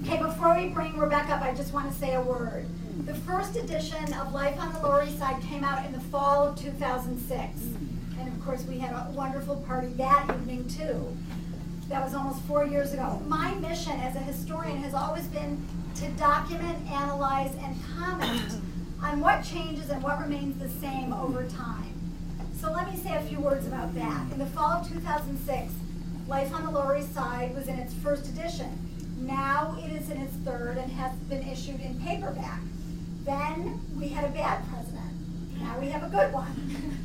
Okay, before we bring Rebecca up, I just want to say a word. The first edition of Life on the Lower East Side came out in the fall of 2006. And of course, we had a wonderful party that evening, too. That was almost 4 years ago. My mission as a historian has always been to document, analyze, and comment on what changes and what remains the same over time. So let me say a few words about that. In the fall of 2006, Life on the Lower East Side was in its first edition. Now it is in its third and has been issued in paperback. Then we had a bad president. Now we have a good one.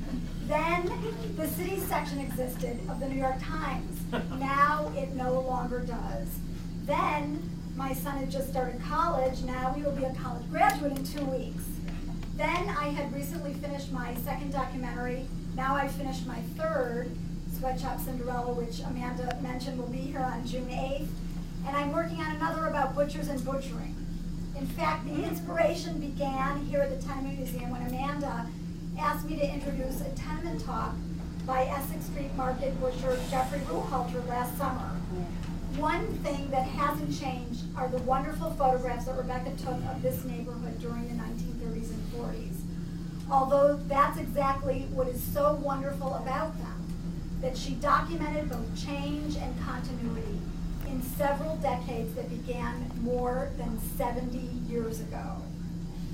Then the city section existed of the New York Times. Now it no longer does. Then my son had just started college. Now he will be a college graduate in 2 weeks. Then I had recently finished my second documentary. Now I finished my third, Sweatshop Cinderella, which Amanda mentioned will be here on June 8th. And I'm working on another about butchers and butchering. In fact, the inspiration began here at the Tenement Museum when Amanda asked me to introduce a tenement talk by Essex Street Market butcher Jeffrey Ruhalter last summer. One thing that hasn't changed are the wonderful photographs that Rebecca took of this neighborhood during the 1930s and 40s. Although that's exactly what is so wonderful about them, that she documented both change and continuity in several decades that began more than 70 years ago.